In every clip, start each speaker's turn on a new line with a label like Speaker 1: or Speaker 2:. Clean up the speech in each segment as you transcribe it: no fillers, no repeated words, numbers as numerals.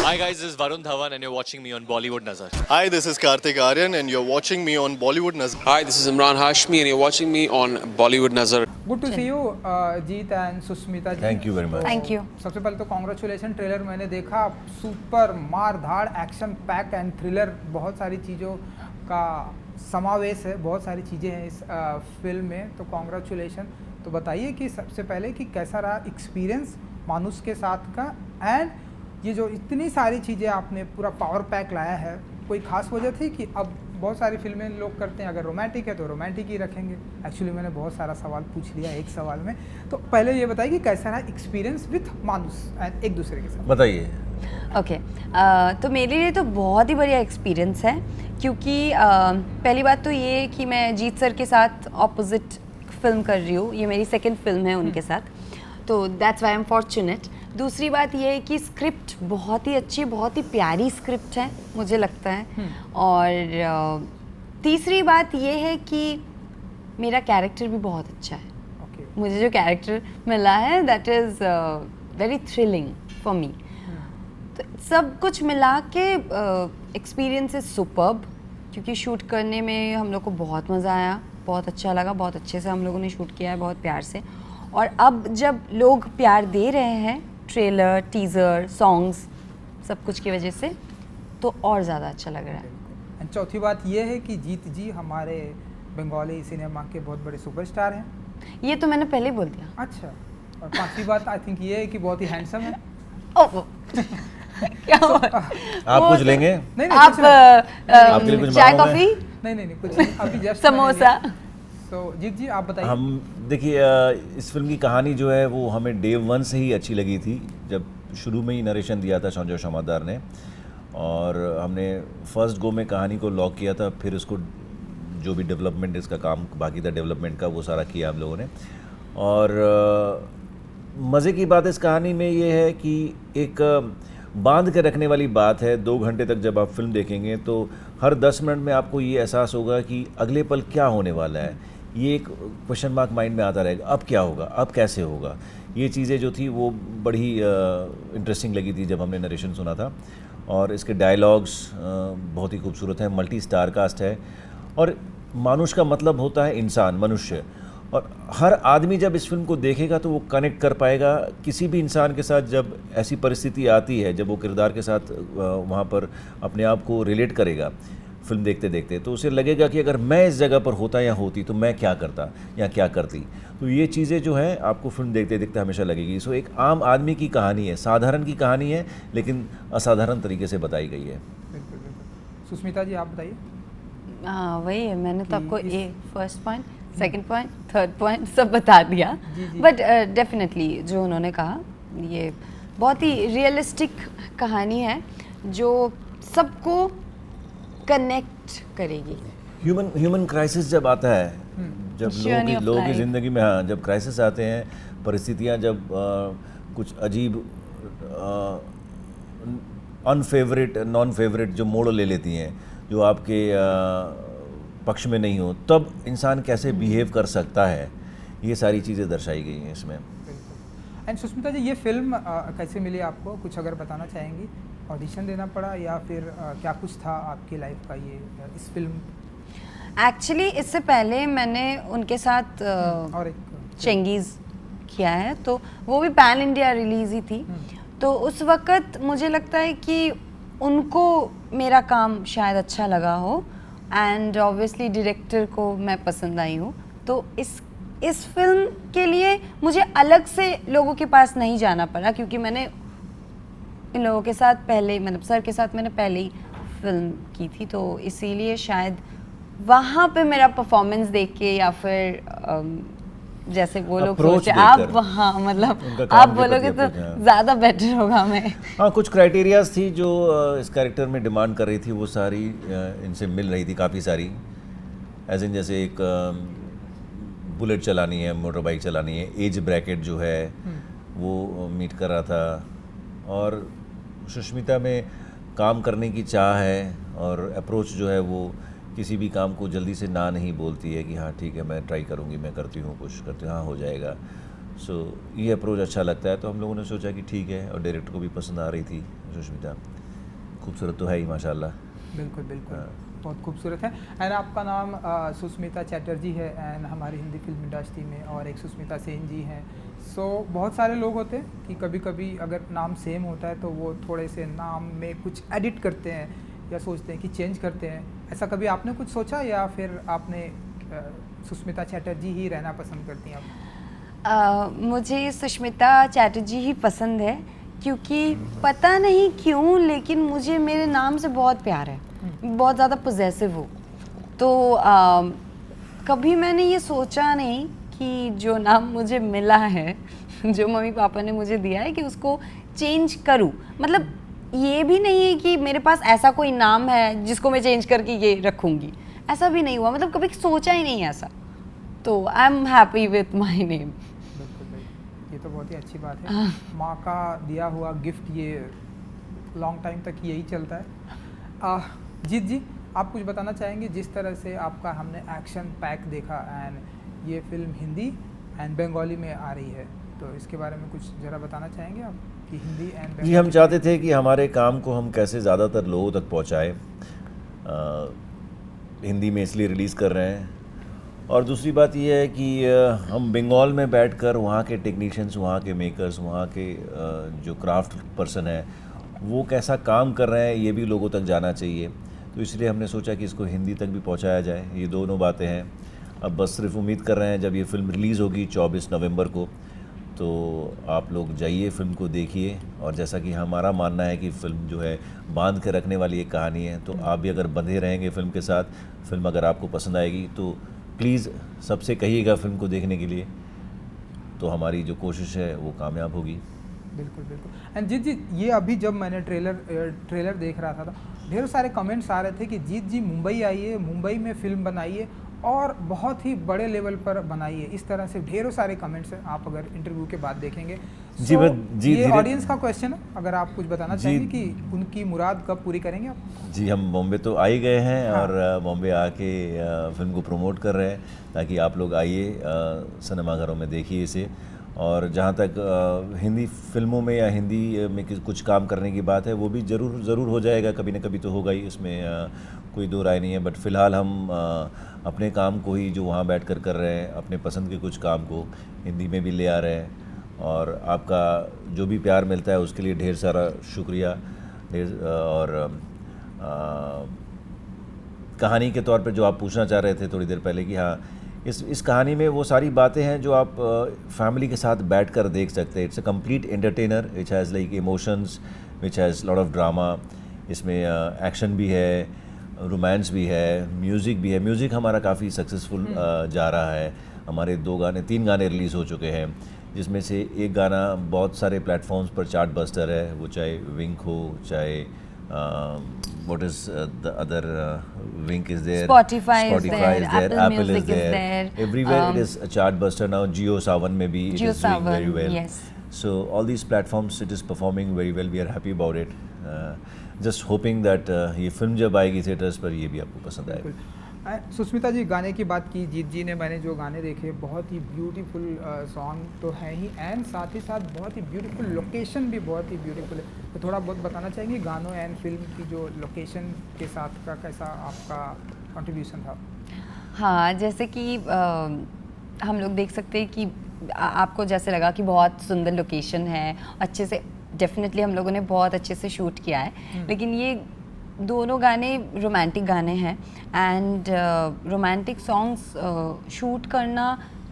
Speaker 1: Hi guys, this is Varun Dhawan and you're watching me on Bollywood Nazar.
Speaker 2: Hi, this is Karthik Aryan and you're watching me on Bollywood Nazar.
Speaker 3: Hi, this is Imran Hashmi and you're watching me on Bollywood Nazar.
Speaker 4: Good to see you Jeet and Sushmita ji.
Speaker 5: Thank you very much.
Speaker 6: Thank you.
Speaker 4: सबसे पहले तो congratulation. Trailer मैंने देखा, super मार धाड़ action pack and thriller, बहुत सारी चीज़ों का समावेश है, बहुत सारी चीज़ें हैं इस फिल्म में। तो कॉन्ग्रेचुलेसन। तो बताइए कि सबसे पहले कि कैसा रहा एक्सपीरियंस मानुष के साथ का, एंड ये जो इतनी सारी चीज़ें आपने पूरा पावर पैक लाया है, कोई खास वजह थी कि अब बहुत सारी फिल्में लोग करते हैं अगर रोमांटिक है तो रोमांटिक ही रखेंगे। एक्चुअली मैंने बहुत सारा सवाल पूछ लिया एक सवाल में। तो पहले ये बताइए कि कैसा रहा एक्सपीरियंस विथ मानुष एंड एक दूसरे के साथ।
Speaker 5: बताइए।
Speaker 6: ओके तो मेरे लिए तो बहुत ही बढ़िया एक्सपीरियंस है, क्योंकि पहली बात तो ये कि मैं जीत सर के साथ ऑपोजिट फिल्म कर रही हूँ, ये मेरी सेकंड फिल्म है उनके साथ, तो that's why I am fortunate. दूसरी बात ये है कि स्क्रिप्ट बहुत ही अच्छी, बहुत ही प्यारी स्क्रिप्ट है मुझे लगता है। और तीसरी बात ये है कि मेरा कैरेक्टर भी बहुत अच्छा है। मुझे जो कैरेक्टर मिला है that is very thrilling for me. तो सब कुछ मिला के एक्सपीरियंस इज सुपर्ब, क्योंकि शूट करने में हम लोग को बहुत मज़ा आया, बहुत अच्छा लगा, बहुत अच्छे से हम लोगों ने शूट किया है, बहुत प्यार से। और अब जब लोग प्यार दे रहे हैं ट्रेलर, टीज़र, सॉन्ग्स, सब कुछ की वजह से, तो और ज़्यादा अच्छा लग रहा है।
Speaker 4: एंड चौथी बात ये है कि जीत जी हमारे बंगाली सिनेमा के बहुत बड़े सुपरस्टार हैं।
Speaker 6: ये तो मैंने पहले ही बोल दिया।
Speaker 4: अच्छा, और पांचवी बात आई थिंक ये है कि बहुत ही हैंडसम है।
Speaker 6: ओह क्या हुआ?
Speaker 5: आप कुछ लेंगे?
Speaker 4: नहीं
Speaker 6: आप
Speaker 4: कुछ नहीं।
Speaker 5: आपके लिए कुछ
Speaker 6: चाय
Speaker 5: मंगाऊं मैं?
Speaker 6: कॉफी
Speaker 4: नहीं कुछ नहीं, अभी जस्ट
Speaker 6: समोसा।
Speaker 4: तो जीत जी आप बताइए।
Speaker 5: हम देखिए, इस फिल्म की कहानी जो है वो हमें डे वन से ही अच्छी लगी थी, जब शुरू में ही नरेशन दिया था संजय समादार ने, और हमने फर्स्ट गो में कहानी को लॉक किया था। फिर उसको जो भी डेवलपमेंट इसका काम बाकी था डेवलपमेंट का, वो सारा किया हम लोगों ने। और मज़े की बात इस कहानी में ये है कि एक बांध के रखने वाली बात है। 2 घंटे तक जब आप फिल्म देखेंगे तो हर 10 मिनट में आपको ये एहसास होगा कि अगले पल क्या होने वाला है। ये एक क्वेश्चन मार्क माइंड में आता रहेगा, अब क्या होगा, अब कैसे होगा। ये चीज़ें जो थी वो बड़ी इंटरेस्टिंग लगी थी जब हमने नरेशन सुना था। और इसके डायलॉग्स बहुत ही खूबसूरत हैं, मल्टी स्टार कास्ट है। और मानुष का मतलब होता है इंसान, मनुष्य। और हर आदमी जब इस फिल्म को देखेगा तो वो कनेक्ट कर पाएगा किसी भी इंसान के साथ। जब ऐसी परिस्थिति आती है, जब वो किरदार के साथ वहाँ पर अपने आप को रिलेट करेगा फिल्म देखते देखते, तो उसे लगेगा कि अगर मैं इस जगह पर होता या होती तो मैं क्या करता या क्या करती। तो ये चीज़ें जो हैं आपको फिल्म देखते देखते हमेशा लगेगी। सो एक आम आदमी की कहानी है, साधारण की कहानी है, लेकिन असाधारण तरीके से बताई गई है।
Speaker 4: बिल्कुल बिल्कुल। सुष्मिता जी आप बताइए।
Speaker 6: हाँ वही है, मैंने तो आपको
Speaker 4: इस-
Speaker 6: ये first point, second point, third point सब बता दिया। बट डेफिनेटली जो उन्होंने कहा, ये बहुत ही रियलिस्टिक कहानी है जो सबको कनेक्ट करेगी।
Speaker 5: ह्यूमन क्राइसिस जब आता है, जब
Speaker 6: Journey of
Speaker 5: लोगों की
Speaker 6: life.
Speaker 5: ज़िंदगी में, हाँ, जब क्राइसिस आते हैं, परिस्थितियाँ जब कुछ अजीब अनफेवरेट, नॉन फेवरेट जो मोड़ ले लेती हैं, जो आपके पक्ष में नहीं हो, तब इंसान कैसे बिहेव कर सकता है, ये सारी चीज़ें दर्शाई गई हैं इसमें।
Speaker 4: एंड सुष्मिता जी ये फिल्म कैसे मिली आपको, कुछ अगर बताना चाहेंगी? ऑडिशन देना पड़ा या फिर क्या कुछ था आपकी लाइफ का ये इस फिल्म?
Speaker 6: एक्चुअली इससे पहले मैंने उनके साथ
Speaker 4: और एक
Speaker 6: चेंगीज़ किया है, तो वो भी पैन इंडिया रिलीज ही थी। तो उस वक़्त मुझे लगता है कि उनको मेरा काम शायद अच्छा लगा हो, एंड ऑब्वियसली डायरेक्टर को मैं पसंद आई हूँ। तो इस फिल्म के लिए मुझे अलग से लोगों के पास नहीं जाना पड़ा, क्योंकि मैंने इन लोगों के साथ पहले, मतलब सर के साथ मैंने पहले ही फिल्म की थी, तो इसीलिए शायद वहाँ पे मेरा परफॉर्मेंस देख के या फिर जैसे वो लोग
Speaker 5: Approach
Speaker 6: सोचे आप
Speaker 5: देखकर।
Speaker 6: वहाँ, मतलब
Speaker 5: उनका काम
Speaker 6: आप
Speaker 5: के
Speaker 6: बोलोगे
Speaker 5: प्रति
Speaker 6: तो
Speaker 5: approach, हाँ।
Speaker 6: ज़्यादा बेटर होगा मैं।
Speaker 5: हाँ, कुछ क्राइटेरियाज थी जो इस कैरेक्टर में डिमांड कर रही थी, वो सारी इनसे मिल रही थी, काफ़ी सारी। एज इन जैसे एक बुलेट चलानी है, मोटर बाइक चलानी है, एज ब्रैकेट जो है वो मीट कर रहा था। और सुष्मिता में काम करने की चाह है, और अप्रोच जो है वो किसी भी काम को जल्दी से ना नहीं बोलती है कि हाँ ठीक है मैं ट्राई करूँगी, मैं करती हूँ, कुछ करती हूँ, हाँ हो जाएगा। सो ये अप्रोच अच्छा लगता है, तो हम लोगों ने सोचा कि ठीक है, और डायरेक्टर को भी पसंद आ रही थी सुष्मिता। खूबसूरत तो है ही माशाल्लाह।
Speaker 4: बिल्कुल बिल्कुल, बहुत खूबसूरत है। एंड आपका नाम सुष्मिता चैटर्जी है एंड हमारी हिंदी फिल्म इंडस्ट्री में, और एक सुष्मिता सेन जी हैं। सो बहुत सारे लोग होते हैं कि कभी कभी अगर नाम सेम होता है तो वो थोड़े से नाम में कुछ एडिट करते हैं या सोचते हैं कि चेंज करते हैं। ऐसा कभी आपने कुछ सोचा या फिर आपने सुष्मिता चैटर्जी ही रहना पसंद करती हैं आप?
Speaker 6: मुझे सुष्मिता चैटर्जी ही पसंद है, क्योंकि पता नहीं क्यों लेकिन मुझे मेरे नाम से बहुत प्यार है, बहुत ज़्यादा पोजेसिव हो। तो कभी मैंने ये सोचा नहीं कि जो नाम मुझे मिला है, जो मम्मी पापा ने मुझे दिया है, कि उसको चेंज करूं। मतलब ये भी नहीं है कि मेरे पास ऐसा कोई नाम है जिसको मैं चेंज करके ये रखूंगी, ऐसा भी नहीं हुआ। मतलब कभी सोचा ही नहीं ऐसा। तो I am happy with my name.
Speaker 4: बिल्कुल बिल्कुल, ये तो बहुत ही अच्छी बात है। माँ का दिया हुआ गिफ्ट ये लॉन्ग टाइम तक यही चलता है। जीत जी, आप कुछ बताना चाहेंगे? जिस तरह से आपका हमने एक्शन पैक देखा एंड ये फिल्म हिंदी एंड बंगाली में आ रही है, तो इसके बारे में कुछ ज़रा बताना चाहेंगे आप कि हिंदी एंड
Speaker 5: जी, हम चाहते थे कि हमारे काम को हम कैसे ज़्यादातर लोगों तक पहुँचाएँ। हिंदी में इसलिए रिलीज़ कर रहे हैं, और दूसरी बात यह है कि हम बंगाल में बैठकर वहाँ के टेक्नीशियंस, वहाँ के मेकर्स, वहाँ के जो क्राफ्ट पर्सन है वो कैसा काम कर रहे हैं ये भी लोगों तक जाना चाहिए। तो इसलिए हमने सोचा कि इसको हिंदी तक भी पहुँचाया जाए। ये दोनों बातें हैं। अब बस सिर्फ उम्मीद कर रहे हैं जब ये फ़िल्म रिलीज़ होगी 24 नवंबर को, तो आप लोग जाइए, फ़िल्म को देखिए। और जैसा कि हमारा मानना है कि फ़िल्म जो है बांध के रखने वाली एक कहानी है, तो आप भी अगर बंधे रहेंगे फ़िल्म के साथ, फ़िल्म अगर आपको पसंद आएगी तो प्लीज़ सबसे कहिएगा फ़िल्म को देखने के लिए, तो हमारी जो कोशिश है वो कामयाब होगी।
Speaker 4: बिल्कुल बिल्कुल। एंड जीत जी, ये अभी जब मैंने ट्रेलर देख रहा था तो ढेर सारे कमेंट्स आ रहे थे कि जीत जी मुंबई आइए, मुंबई में फ़िल्म बनाइए और बहुत ही बड़े लेवल पर बनाइए। इस तरह से ढेरों सारे कमेंट्स हैं, आप अगर इंटरव्यू के बाद देखेंगे।
Speaker 5: जी, जी,
Speaker 4: ये ऑडियंस का क्वेश्चन है, अगर आप कुछ बताना चाहेंगे कि उनकी मुराद कब पूरी करेंगे आप?
Speaker 5: जी, हम बॉम्बे तो आ ही गए हैं। हाँ। और बॉम्बे आके फ़िल्म को प्रमोट कर रहे हैं ताकि आप लोग आइए, सिनेमाघरों में देखिए इसे। और जहाँ तक हिंदी फिल्मों में या हिंदी में कुछ काम करने की बात है, वो भी ज़रूर हो जाएगा, कभी ना कभी तो होगा ही, इसमें कोई दो राय नहीं है। बट फ़िलहाल हम अपने काम को ही जो वहाँ बैठकर कर रहे हैं, अपने पसंद के कुछ काम को हिंदी में भी ले आ रहे हैं। और आपका जो भी प्यार मिलता है उसके लिए ढेर सारा शुक्रिया। और कहानी के तौर पे जो आप पूछना चाह रहे थे थोड़ी देर पहले कि हाँ, इस कहानी में वो सारी बातें हैं जो आप फैमिली के साथ बैठकर देख सकते हैं। It's a complete entertainer, it has like emotions, which has lot of drama. इसमें एक्शन भी है, रोमांस भी है, म्यूज़िक भी है। म्यूज़िक हमारा काफ़ी सक्सेसफुल जा रहा है। हमारे 3 गाने रिलीज़ हो चुके हैं, जिसमें से एक गाना बहुत सारे प्लेटफॉर्म्स पर चार्ट बस्टर है, वो चाहे विंक हो, चाहे what is the other Wink is there,
Speaker 6: Spotify is
Speaker 5: is
Speaker 6: there,
Speaker 5: there, Apple
Speaker 6: Music
Speaker 5: is there. Everywhere it is a chart buster now. Jio Savan में भी it is doing very well.
Speaker 6: Yes.
Speaker 5: So all these platforms it is performing very well. We are happy about it. Just hoping that ये film जब आएगी theatres पर ये भी आपको पसंद आएगा।
Speaker 4: सुष्मिता जी, गाने की बात की, जीत जी ने मैंने जो गाने देखे, बहुत ही ब्यूटीफुल सॉन्ग तो है ही, एंड साथ ही साथ बहुत ही ब्यूटीफुल लोकेशन भी बहुत ही ब्यूटीफुल है। तो थोड़ा बहुत बताना चाहेंगे गानों एंड फिल्म की जो लोकेशन के साथ का कैसा आपका कंट्रीब्यूशन था?
Speaker 6: हाँ, जैसे कि हम लोग देख सकते हैं कि आपको जैसे लगा कि बहुत सुंदर लोकेशन है, अच्छे से डेफिनेटली हम लोगों ने बहुत अच्छे से शूट किया है। लेकिन ये दोनों गाने रोमांटिक गाने हैं एंड रोमांटिक सॉन्ग्स शूट करना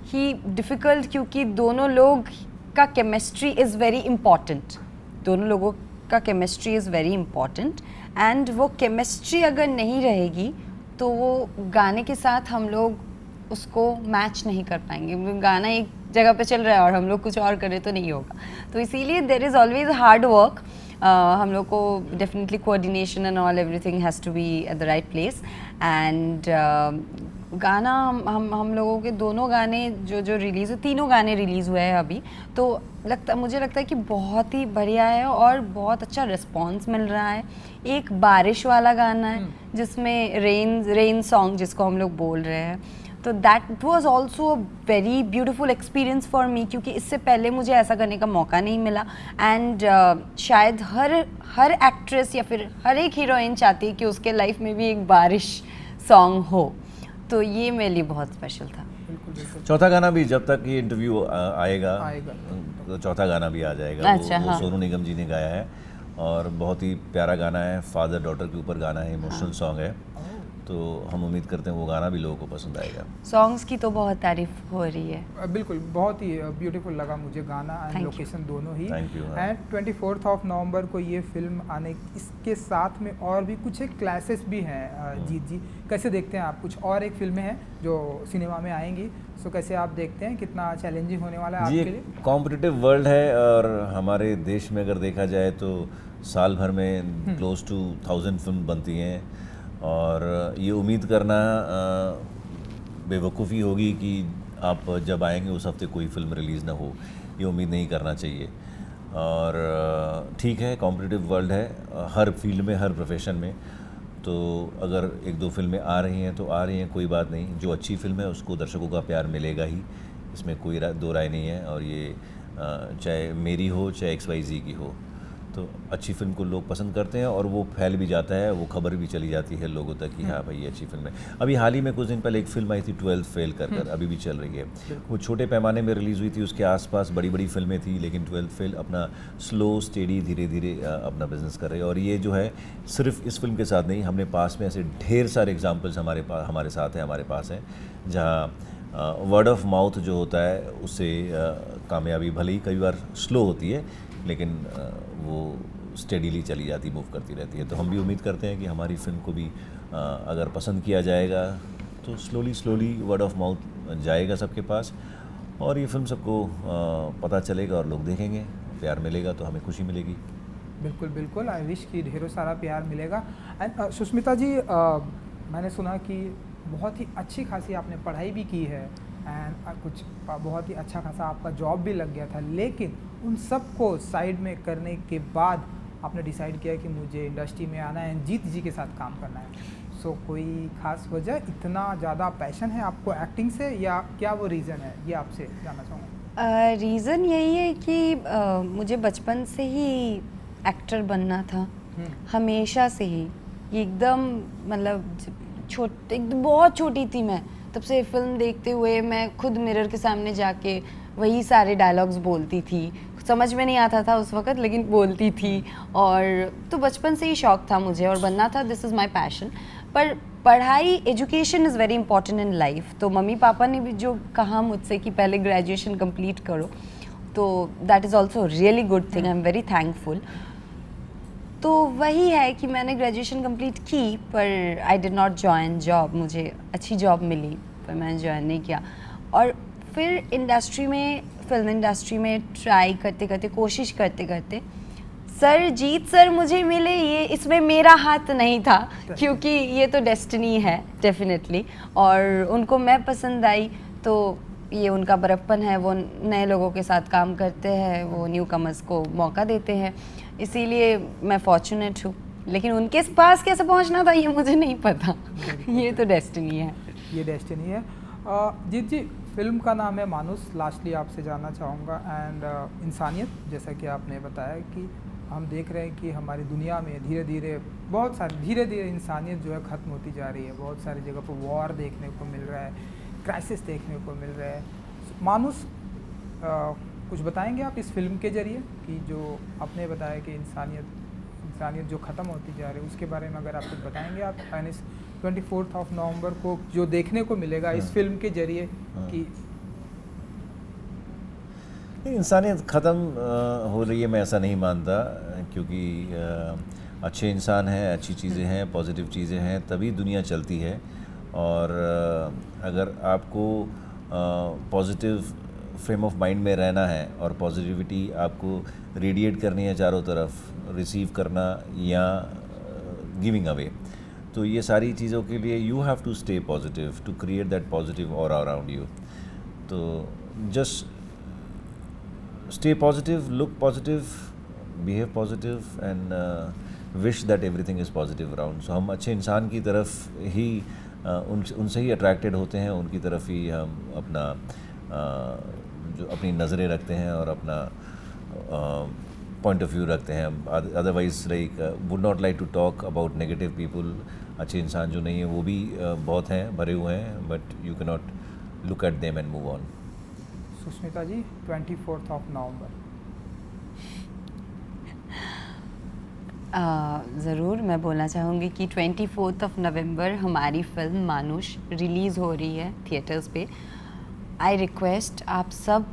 Speaker 6: ही डिफ़िकल्ट, क्योंकि दोनों लोग का केमिस्ट्री इज़ वेरी इम्पॉर्टेंट। दोनों लोगों का chemistry is very important and वो केमिस्ट्री अगर नहीं रहेगी तो वो गाने के साथ हम लोग उसको मैच नहीं कर पाएंगे। गाना एक जगह पे चल रहा है और हम लोग कुछ और करें तो नहीं होगा। तो इसीलिए there is always hard work. हम लोग को definitely coordination and all everything has to be at the right place and गाना हम लोगों के दोनों गाने जो रिलीज़ हुए, 3 गाने रिलीज़ हुए हैं अभी, तो मुझे लगता है कि बहुत ही बढ़िया है और बहुत अच्छा रिस्पॉन्स मिल रहा है। एक बारिश वाला गाना है जिसमें रेन सॉन्ग जिसको हम लोग बोल रहे हैं, तो that was also a very beautiful experience for me, क्योंकि इससे पहले मुझे ऐसा करने का मौका नहीं मिला। एंड शायद हर एक्ट्रेस या फिर हर एक हीरोइन चाहती है कि उसके लाइफ में भी एक बारिश सॉन्ग हो, तो ये मेरे लिए बहुत स्पेशल था।
Speaker 4: बिल्कुल बिल्कुल।
Speaker 5: चौथा गाना भी जब तक ये इंटरव्यू आएगा
Speaker 4: आएगा।
Speaker 5: तो चौथा गाना भी आ जाएगा।
Speaker 6: अच्छा,
Speaker 5: वो
Speaker 6: हाँ।
Speaker 5: सोनू निगम जी ने गाया है और बहुत ही प्यारा गाना है, फादर डॉटर के ऊपर गाना है, इमोशनल सॉन्ग है। तो हम उम्मीद करते हैं वो गाना भी लोगों को पसंद आएगा।
Speaker 6: सॉन्ग्स की तो बहुत तारीफ हो रही है।
Speaker 4: बिल्कुल, बहुत ही ब्यूटीफुल लगा मुझे गाना एंड
Speaker 6: Thank you.
Speaker 4: लोकेशन दोनों ही।
Speaker 5: Thank you, हाँ।
Speaker 4: एंड 24 नवंबर को ये फिल्म आने, इसके साथ में और भी कुछ एक क्लासेस भी हैं। जीत जी, कैसे देखते हैं आप? कुछ और एक फिल्में हैं जो सिनेमा में आएंगी, सो कैसे आप देखते हैं? कितना चैलेंजिंग होने वाला है
Speaker 5: जी,
Speaker 4: आपके लिए?
Speaker 5: एक कॉम्पिटिटिव वर्ल्ड है और हमारे देश में अगर देखा जाए तो साल भर में क्लोज टू 1000 फिल्म बनती हैं और ये उम्मीद करना बेवकूफ़ी होगी कि आप जब आएंगे उस हफ्ते कोई फिल्म रिलीज़ ना हो, ये उम्मीद नहीं करना चाहिए। और ठीक है, कॉम्पिटिटिव वर्ल्ड है हर फील्ड में, हर प्रोफेशन में। तो अगर एक दो फिल्में आ रही हैं तो आ रही हैं, कोई बात नहीं। जो अच्छी फिल्म है उसको दर्शकों का प्यार मिलेगा ही, इसमें कोई दो राय नहीं है। और ये चाहे मेरी हो चाहे XYZ की हो, तो अच्छी फिल्म को लोग पसंद करते हैं और वो फैल भी जाता है, वो खबर भी चली जाती है लोगों तक कि हाँ भाई ये अच्छी फिल्म है। अभी हाल ही में कुछ दिन पहले एक फिल्म आई थी 12 फेल कर अभी भी चल रही है। वो छोटे पैमाने में रिलीज़ हुई थी, उसके आसपास बड़ी बड़ी फिल्में थी, लेकिन 12 फेल अपना स्लो स्टेडी धीरे धीरे अपना बिजनेस कर रही है। और ये जो है सिर्फ इस फिल्म के साथ नहीं, हमने पास में ऐसे ढेर सारे एग्जाम्पल्स हमारे साथ हैं, हमारे पास हैं, जहाँ वर्ड ऑफ माउथ जो होता है उससे कामयाबी भले ही कई बार स्लो होती है, लेकिन वो स्टेडीली चली जाती, मूव करती रहती है। तो हम भी उम्मीद करते हैं कि हमारी फिल्म को भी अगर पसंद किया जाएगा तो स्लोली वर्ड ऑफ माउथ जाएगा सबके पास और ये फिल्म सबको पता चलेगा और लोग देखेंगे, प्यार मिलेगा तो हमें खुशी मिलेगी।
Speaker 4: बिल्कुल बिल्कुल, आई विश कि ढेरों सारा प्यार मिलेगा। एंड सुष्मिता जी, मैंने सुना कि बहुत ही अच्छी खासी आपने पढ़ाई भी की है एंड कुछ बहुत ही अच्छा खासा आपका जॉब भी लग गया था, लेकिन उन सब को साइड में करने के बाद आपने डिसाइड किया कि मुझे इंडस्ट्री में आना है, जीत जी के साथ काम करना है। सो कोई ख़ास वजह, इतना ज़्यादा पैशन है आपको एक्टिंग से, या क्या वो रीज़न है, ये आपसे जानना चाहूँगा।
Speaker 6: रीज़न यही है कि मुझे बचपन से ही एक्टर बनना था, हमेशा से ही। ये एकदम मतलब एकदम बहुत छोटी थी मैं, तब से फिल्म देखते हुए मैं खुद मिरर के सामने जाके वही सारे डायलॉग्स बोलती थी। समझ में नहीं आता था उस वक्त, लेकिन बोलती थी। और तो बचपन से ही शौक था मुझे और बनना था, दिस इज़ माय पैशन। पर पढ़ाई, education is very important in life. तो मम्मी पापा ने भी जो कहा मुझसे कि पहले ग्रेजुएशन कंप्लीट करो, तो that is also really good thing, I am very thankful. तो वही है कि मैंने ग्रेजुएशन कंप्लीट की, पर I did not join job. मुझे अच्छी जॉब मिली पर मैंने ज्वाइन नहीं किया। और फिर इंडस्ट्री में, फिल्म इंडस्ट्री में ट्राई करते करते, कोशिश करते करते जीत सर मुझे मिले। ये इसमें मेरा हाथ नहीं था, क्योंकि ये तो डेस्टिनी है डेफिनेटली। और उनको मैं पसंद आई, तो ये उनका बड़प्पन है, वो नए लोगों के साथ काम करते हैं, वो न्यू कमर्स को मौका देते हैं, इसीलिए मैं फॉर्चुनेट हूँ। लेकिन उनके पास कैसे पहुँचना था ये मुझे नहीं पता। ये तो डेस्टिनी है,
Speaker 4: ये डेस्टिनी है। जीत जी, फिल्म का नाम है मानुस। लास्टली आपसे जानना चाहूँगा एंड इंसानियत, जैसा कि आपने बताया कि हम देख रहे हैं कि हमारी दुनिया में धीरे धीरे इंसानियत जो है ख़त्म होती जा रही है। बहुत सारी जगह पर वॉर देखने को मिल रहा है, क्राइसिस देखने को मिल रहा है। मानुस, कुछ बताएंगे आप इस फिल्म के जरिए कि जो आपने बताया कि इंसानियत जो ख़त्म होती जा रही है, उसके बारे में अगर आप कुछ बताएंगे आप, 24 नवंबर को जो देखने को मिलेगा इस फिल्म के जरिए कि
Speaker 5: इंसानियत ख़त्म हो रही है, मैं ऐसा नहीं मानता, क्योंकि अच्छे इंसान हैं, अच्छी चीज़ें हैं, पॉजिटिव चीज़ें हैं, तभी दुनिया चलती है। और अगर आपको पॉजिटिव फ्रेम ऑफ माइंड में रहना है और पॉजिटिविटी आपको रेडिएट करनी है चारों तरफ, रिसीव करना या गिविंग अवे, तो ये सारी चीज़ों के लिए you have to stay positive to create that positive aura around you. तो just stay positive, look positive, behave positive and wish that everything is positive around. So हम अच्छे इंसान की तरफ ही उनसे ही अट्रैक्टेड होते हैं, उनकी तरफ ही हम अपना जो अपनी नज़रें रखते हैं और अपना पॉइंट ऑफ व्यू रखते हैं. Otherwise like would not like to talk about negative people. अच्छे इंसान जो नहीं है वो भी बहुत हैं, भरे हुए हैं, but you can not look at them and move on.
Speaker 4: Sushmita ji 24 नवंबर.
Speaker 6: ज़रूर मैं बोलना चाहूँगी कि 24 नवंबर हमारी फिल्म मानुष रिलीज़ हो रही है थिएटर्स पे. आई रिक्वेस्ट आप सब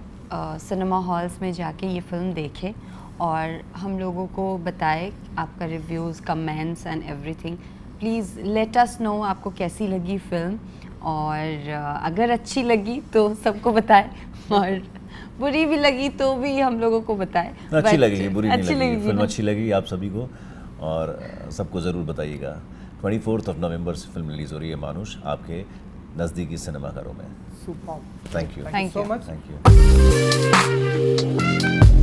Speaker 6: सिनेमा हॉल्स में जाके ये फिल्म देखें और हम लोगों को बताएं आपका reviews, comments and everything. Please let us know आपको कैसी लगी फिल्म, और अगर अच्छी लगी तो सबको बताएं, और बुरी भी लगी तो भी हम लोगों को बताएं.
Speaker 5: अच्छी लगेगी, बुरी नहीं
Speaker 6: अच्छी
Speaker 5: लगेगी. फिल्म
Speaker 6: ना?
Speaker 5: अच्छी लगी आप सभी को और सबको ज़रूर बताइएगा. 24 नवंबर से फिल्म रिलीज़ हो रही है मानुष आपके नज़दीकी सिनेमाघरों में.
Speaker 4: Super.
Speaker 5: Thank you.
Speaker 6: Thank
Speaker 4: so
Speaker 6: you.
Speaker 4: Much.
Speaker 5: Thank you.